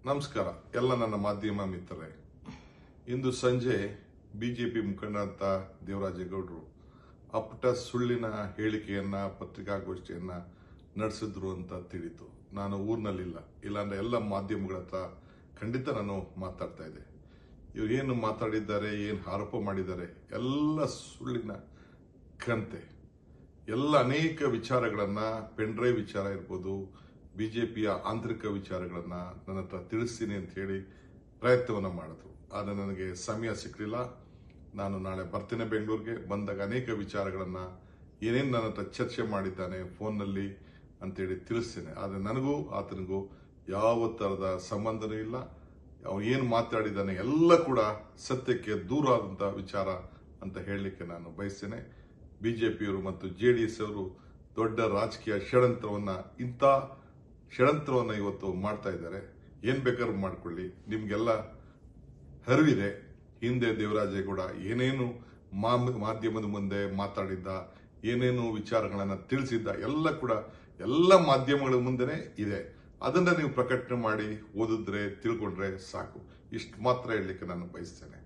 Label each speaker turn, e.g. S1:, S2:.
S1: ನಮಸ್ಕಾರ ಎಲ್ಲ ನನ್ನ ಮಾಧ್ಯಮ ಮಿತ್ರರೇ. ಇಂದು ಸಂಜೆ ಬಿಜೆಪಿ ಮುಖಂಡರಂತ ದೇವರಾಜೇಗೌಡರು ಅಪ್ಪಟ ಸುಳ್ಳಿನ ಹೇಳಿಕೆಯನ್ನ ಪತ್ರಿಕಾಗೋಷ್ಠಿಯನ್ನ ನಡೆಸಿದ್ರು ಅಂತ ತಿಳಿತು. ನಾನು ಊರಿನಲ್ಲಿಲ್ಲ, ಇಲ್ಲಾಂದ್ರೆ ಎಲ್ಲ ಮಾಧ್ಯಮಗಳ ಹತ್ರ ಖಂಡಿತ ನಾನು ಮಾತಾಡ್ತಾ ಇದ್ದೆ. ಇವ್ರು ಏನು ಮಾತಾಡಿದ್ದಾರೆ, ಏನು ಆರೋಪ ಮಾಡಿದ್ದಾರೆ ಎಲ್ಲ ಸುಳ್ಳಿನ ಕಂತೆ. ಎಲ್ಲ ಅನೇಕ ವಿಚಾರಗಳನ್ನ, ಪೆನ್ಡ್ರೈವ್ ವಿಚಾರ ಇರ್ಬೋದು, ಬಿಜೆಪಿಯ ಆಂತರಿಕ ವಿಚಾರಗಳನ್ನ ನನ್ನ ಹತ್ರ ತಿಳಿಸ್ತೀನಿ ಅಂತ ಹೇಳಿ ಪ್ರಯತ್ನವನ್ನ ಮಾಡಿದ್ರು. ಆದರೆ ನನಗೆ ಸಮಯ ಸಿಕ್ಕಲಿಲ್ಲ. ನಾನು ನಾಳೆ ಬರ್ತೇನೆ ಬೆಂಗಳೂರಿಗೆ. ಬಂದಾಗ ಅನೇಕ ವಿಚಾರಗಳನ್ನ ಏನೇನು ನನ್ನ ಹತ್ರ ಚರ್ಚೆ ಮಾಡಿದ್ದಾನೆ ಫೋನ್ನಲ್ಲಿ ಅಂತೇಳಿ ತಿಳಿಸ್ತೇನೆ. ಆದರೆ ನನಗೂ ಆತನಿಗೂ ಯಾವ ತರದ ಸಂಬಂಧನೂ ಇಲ್ಲ. ಅವನು ಏನು ಮಾತಾಡಿದ್ದಾನೆ ಎಲ್ಲ ಕೂಡ ಸತ್ಯಕ್ಕೆ ದೂರ ಆದಂತ ವಿಚಾರ ಅಂತ ಹೇಳಲಿಕ್ಕೆ ನಾನು ಬಯಸ್ತೇನೆ. ಬಿಜೆಪಿಯವರು ಮತ್ತು JDS ಅವರು ದೊಡ್ಡ ರಾಜಕೀಯ ಷಡ್ಯಂತ್ರವನ್ನ ಇವತ್ತು ಮಾಡ್ತಾ ಇದ್ದಾರೆ. ಏನ್ ಬೇಕಾದ್ರೂ ಮಾಡ್ಕೊಳ್ಳಿ, ನಿಮ್ಗೆಲ್ಲ ಅರಿವಿದೆ. ಹಿಂದೆ ದೇವರಾಜೇಗೌಡ ಏನೇನು ಮಾಧ್ಯಮದ ಮುಂದೆ ಮಾತಾಡಿದ್ದ, ಏನೇನು ವಿಚಾರಗಳನ್ನ ತಿಳಿಸಿದ್ದ ಎಲ್ಲ ಕೂಡ ಎಲ್ಲ ಮಾಧ್ಯಮಗಳ ಮುಂದೆನೆ ಇದೆ. ಅದನ್ನ ನೀವು ಪ್ರಕಟಣೆ ಮಾಡಿ ಓದಿದ್ರೆ ತಿಳ್ಕೊಂಡ್ರೆ ಸಾಕು. ಇಷ್ಟು ಮಾತ್ರ ಹೇಳಲಿಕ್ಕೆ ನಾನು ಬಯಸ್ತೇನೆ.